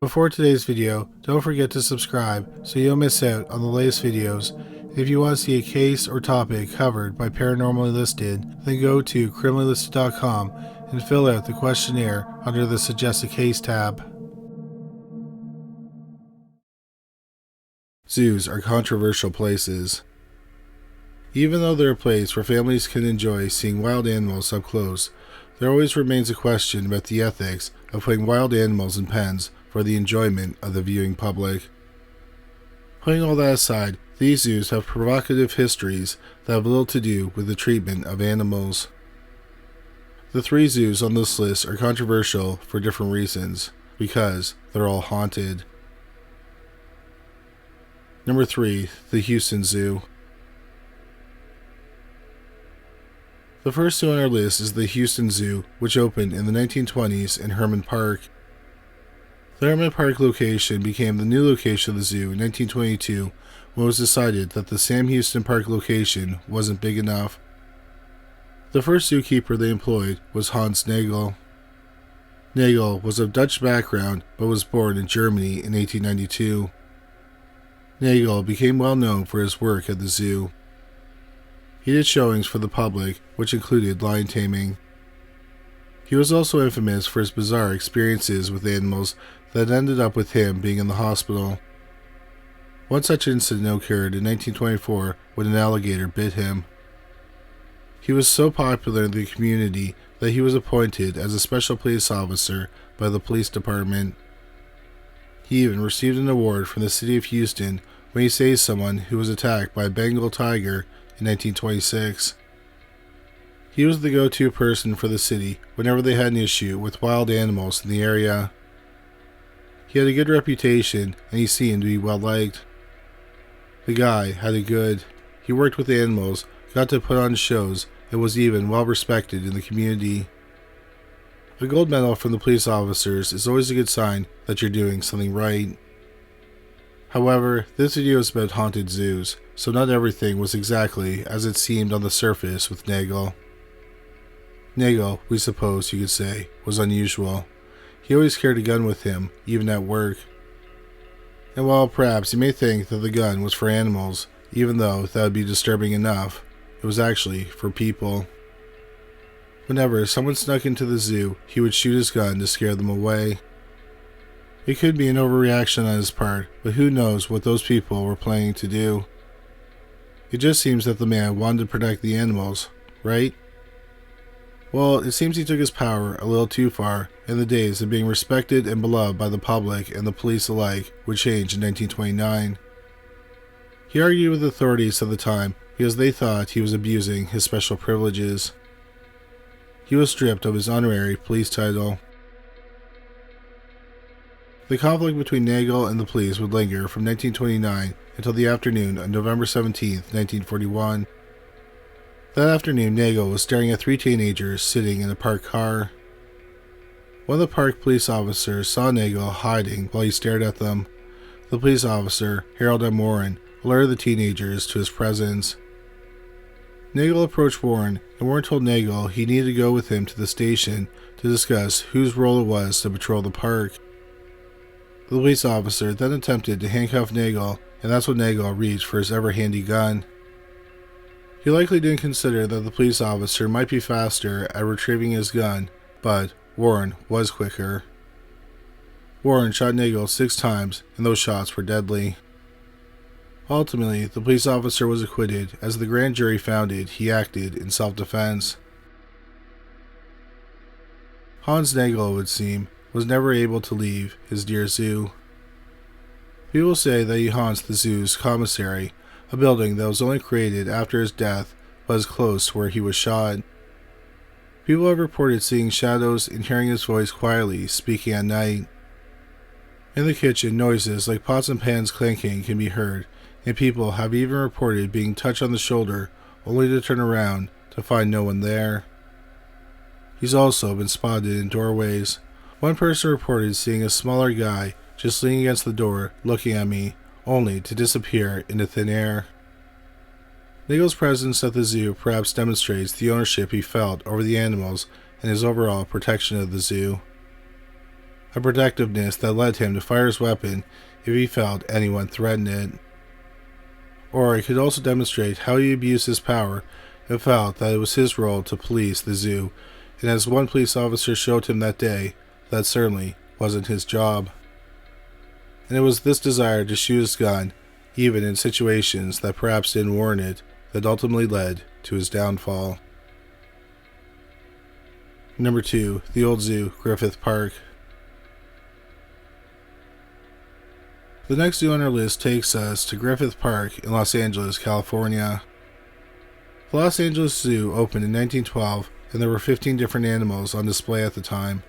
Before today's video, don't forget to subscribe so you don't miss out on the latest videos. If you want to see a case or topic covered by Paranormally Listed, then go to criminallylisted.com and fill out the questionnaire under the Suggest a Case tab. Zoos are controversial places. Even though they're a place where families can enjoy seeing wild animals up close, there always remains a question about the ethics of putting wild animals in pens for the enjoyment of the viewing public. Putting all that aside, these zoos have provocative histories that have little to do with the treatment of animals. The 3 zoos on this list are controversial for different reasons, because they're all haunted. Number 3, the Houston Zoo. The first zoo on our list is the Houston Zoo, which opened in the 1920s in Herman Park. The Herman Park location became the new location of the zoo in 1922 when it was decided that the Sam Houston Park location wasn't big enough. The first zookeeper they employed was Hans Nagel. Nagel was of Dutch background but was born in Germany in 1892. Nagel became well known for his work at the zoo. He did showings for the public, which included lion taming. He was also infamous for his bizarre experiences with animals that ended up with him being in the hospital. One such incident occurred in 1924 when an alligator bit him. He was so popular in the community that he was appointed as a special police officer by the police department. He even received an award from the city of Houston when he saved someone who was attacked by a Bengal tiger in 1926. He was the go-to person for the city whenever they had an issue with wild animals in the area. He had a good reputation and he seemed to be well liked. The guy had it good. He worked with animals, got to put on shows, and was even well respected in the community. A gold medal from the police officers is always a good sign that you're doing something right. However, this video is about haunted zoos, so not everything was exactly as it seemed on the surface with Nagel. Nagel, we suppose you could say, was unusual. He always carried a gun with him, even at work. And while perhaps you may think that the gun was for animals, even though that would be disturbing enough, it was actually for people. Whenever someone snuck into the zoo, he would shoot his gun to scare them away. It could be an overreaction on his part, but who knows what those people were planning to do. It just seems that the man wanted to protect the animals, right? Well, it seems he took his power a little too far, and the days of being respected and beloved by the public and the police alike would change in 1929. He argued with authorities at the time because they thought he was abusing his special privileges. He was stripped of his honorary police title. The conflict between Nagel and the police would linger from 1929 until the afternoon of November 17, 1941. That afternoon, Nagel was staring at 3 teenagers sitting in a parked car. One of the park police officers saw Nagel hiding while he stared at them. The police officer, Harold M. Warren, alerted the teenagers to his presence. Nagel approached Warren, and Warren told Nagel he needed to go with him to the station to discuss whose role it was to patrol the park. The police officer then attempted to handcuff Nagel, and that's when Nagel reached for his ever-handy gun. He likely didn't consider that the police officer might be faster at retrieving his gun, but Warren was quicker. Warren shot Nagel 6 times, and those shots were deadly. Ultimately, the police officer was acquitted, as the grand jury found he acted in self-defense. Hans Nagel, it would seem, was never able to leave his dear zoo. People say that he haunts the zoo's commissary, a building that was only created after his death but is close to where he was shot. People have reported seeing shadows and hearing his voice quietly speaking at night. In the kitchen, noises like pots and pans clanking can be heard, and people have even reported being touched on the shoulder only to turn around to find no one there. He's also been spotted in doorways. One person reported seeing a smaller guy just leaning against the door looking at me, only to disappear into thin air. Nagel's presence at the zoo perhaps demonstrates the ownership he felt over the animals and his overall protection of the zoo. a protectiveness that led him to fire his weapon if he felt anyone threatened it. Or it could also demonstrate how he abused his power and felt that it was his role to police the zoo, and as one police officer showed him that day, that certainly wasn't his job. And it was this desire to shoot his gun, even in situations that perhaps didn't warrant it, that ultimately led to his downfall. Number 2. The Old Zoo, Griffith Park. The next zoo on our list takes us to Griffith Park in Los Angeles, California. The Los Angeles Zoo opened in 1912, and there were 15 different animals on display at the time.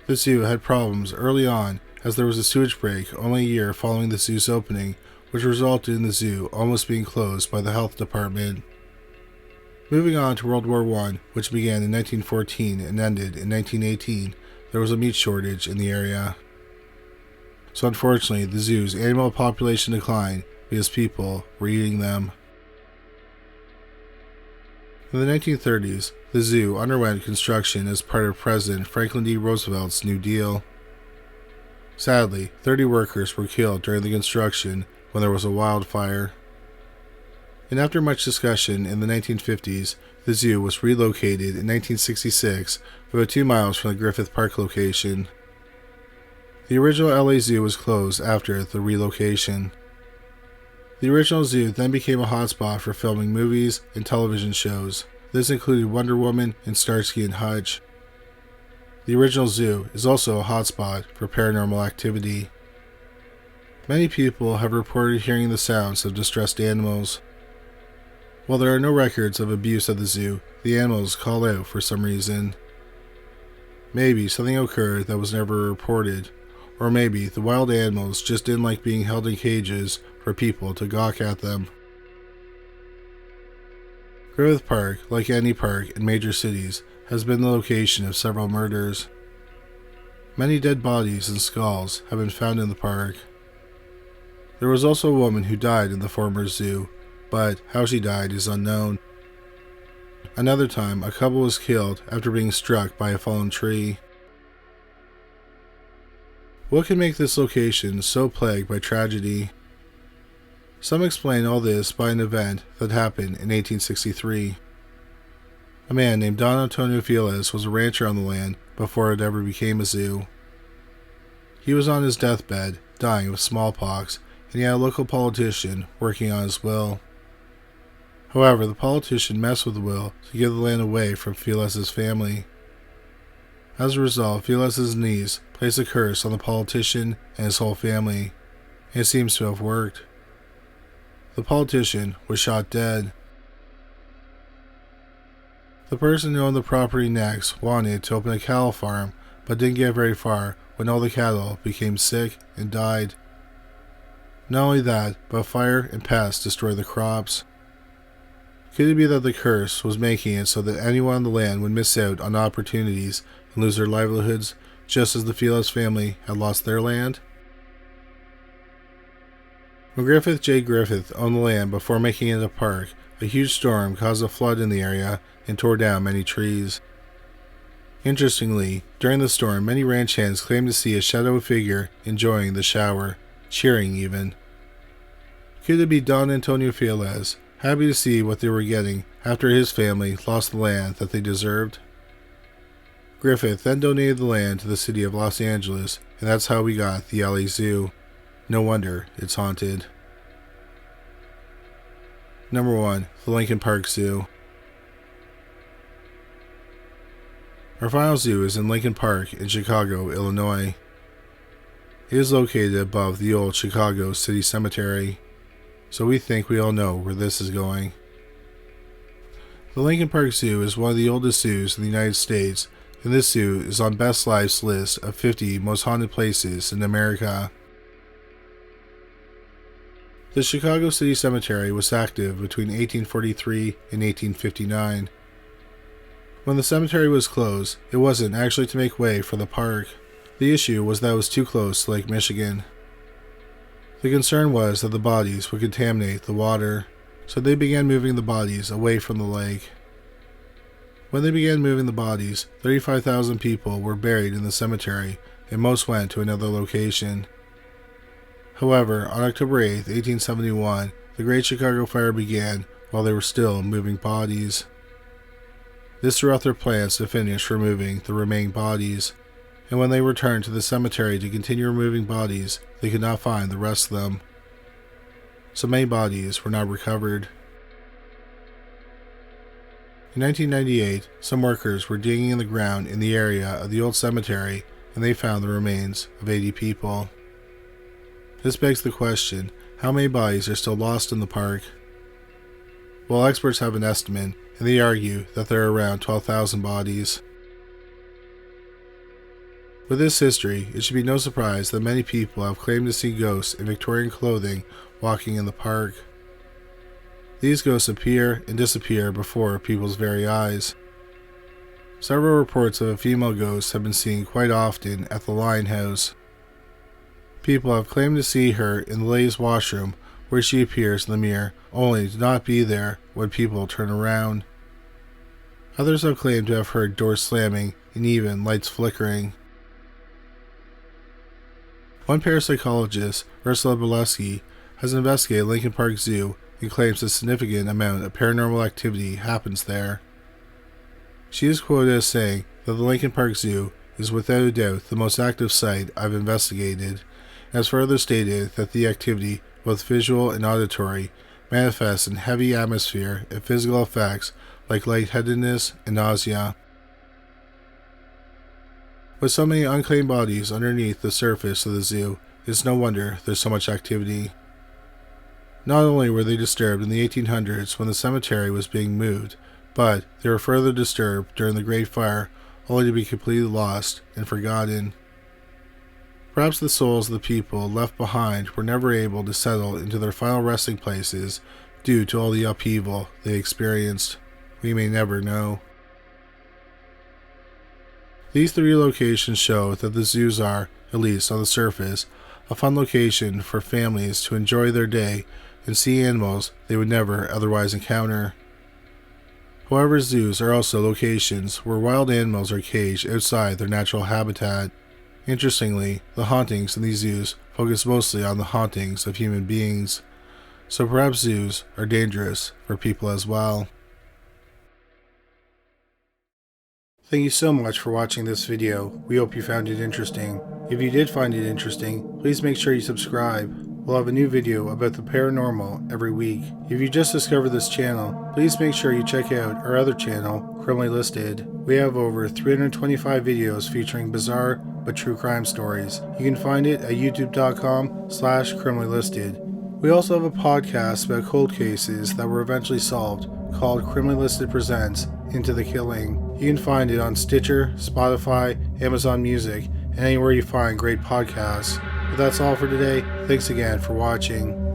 The zoo had problems early on, as there was a sewage break only a year following the zoo's opening, which resulted in the zoo almost being closed by the health department. Moving on to World War I, which began in 1914 and ended in 1918, there was a meat shortage in the area. So unfortunately, the zoo's animal population declined because people were eating them. In the 1930s, the zoo underwent construction as part of President Franklin D. Roosevelt's New Deal. Sadly, 30 workers were killed during the construction when there was a wildfire. And after much discussion in the 1950s, the zoo was relocated in 1966, about 2 miles from the Griffith Park location. The original LA Zoo was closed after the relocation. The original zoo then became a hotspot for filming movies and television shows. This included Wonder Woman and Starsky and Hutch. The original zoo is also a hotspot for paranormal activity. Many people have reported hearing the sounds of distressed animals. While there are no records of abuse at the zoo, the animals call out for some reason. Maybe something occurred that was never reported, or maybe the wild animals just didn't like being held in cages for people to gawk at them. Griffith Park, like any park in major cities, has been the location of several murders. Many dead bodies and skulls have been found in the park. There was also a woman who died in the former zoo, but how she died is unknown. Another time, a couple was killed after being struck by a fallen tree. What can make this location so plagued by tragedy? Some explain all this by an event that happened in 1863. A man named Don Antonio Feliz was a rancher on the land before it ever became a zoo. He was on his deathbed, dying of smallpox, and he had a local politician working on his will. However, the politician messed with the will to give the land away from Feliz's family. As a result, Feliz's niece placed a curse on the politician and his whole family, and it seems to have worked. The politician was shot dead. The person who owned the property next wanted to open a cattle farm, but didn't get very far when all the cattle became sick and died. Not only that, but fire and pests destroyed the crops. Could it be that the curse was making it so that anyone on the land would miss out on opportunities and lose their livelihoods, just as the Feliz family had lost their land? When Griffith J. Griffith owned the land before making it a park, a huge storm caused a flood in the area and tore down many trees. Interestingly, during the storm, many ranch hands claimed to see a shadowy figure enjoying the shower, cheering even. Could it be Don Antonio Feliz, happy to see what they were getting after his family lost the land that they deserved? Griffith then donated the land to the city of Los Angeles, and that's how we got the LA Zoo. No wonder it's haunted. Number 1. The Lincoln Park Zoo. Our final zoo is in Lincoln Park in Chicago, Illinois. It is located above the old Chicago City Cemetery, so we think we all know where this is going. The Lincoln Park Zoo is one of the oldest zoos in the United States, and this zoo is on Best Life's list of 50 most haunted places in America. The Chicago City Cemetery was active between 1843 and 1859. When the cemetery was closed, it wasn't actually to make way for the park. The issue was that it was too close to Lake Michigan. The concern was that the bodies would contaminate the water, so they began moving the bodies away from the lake. When they began moving the bodies, 35,000 people were buried in the cemetery, and most went to another location. However, on October 8, 1871, the Great Chicago Fire began while they were still moving bodies. This threw out their plans to finish removing the remaining bodies, and when they returned to the cemetery to continue removing bodies, they could not find the rest of them. So many bodies were not recovered. In 1998, some workers were digging in the ground in the area of the old cemetery, and they found the remains of 80 people. This begs the question, how many bodies are still lost in the park? Well, experts have an estimate, and they argue that there are around 12,000 bodies. With this history, it should be no surprise that many people have claimed to see ghosts in Victorian clothing walking in the park. These ghosts appear and disappear before people's very eyes. Several reports of a female ghost have been seen quite often at the Lion House. People have claimed to see her in the ladies' washroom where she appears in the mirror, only to not be there when people turn around. Others have claimed to have heard doors slamming and even lights flickering. One parapsychologist, Ursula Bileski, has investigated Lincoln Park Zoo and claims a significant amount of paranormal activity happens there. She is quoted as saying that the Lincoln Park Zoo is without a doubt the most active site I've investigated, and has further stated that the activity, both visual and auditory, manifests in heavy atmosphere and physical effects like lightheadedness and nausea. With so many unclaimed bodies underneath the surface of the zoo, it's no wonder there's so much activity. Not only were they disturbed in the 1800s when the cemetery was being moved, but they were further disturbed during the Great Fire, only to be completely lost and forgotten. Perhaps the souls of the people left behind were never able to settle into their final resting places due to all the upheaval they experienced. We may never know. These three locations show that the zoos are, at least on the surface, a fun location for families to enjoy their day and see animals they would never otherwise encounter. However, zoos are also locations where wild animals are caged outside their natural habitat. Interestingly, the hauntings in these zoos focus mostly on the hauntings of human beings, so perhaps zoos are dangerous for people as well. Thank you so much for watching this video. We hope you found it interesting. If you did find it interesting, please make sure you subscribe. We'll have a new video about the paranormal every week. If you just discovered this channel, please make sure you check out our other channel, Criminally Listed. We have over 325 videos featuring bizarre but true crime stories. You can find it at youtube.com/criminallylisted. We also have a podcast about cold cases that were eventually solved called Criminally Listed Presents Into the Killing. You can find it on Stitcher, Spotify, Amazon Music, and anywhere you find great podcasts. But that's all for today. Thanks again for watching.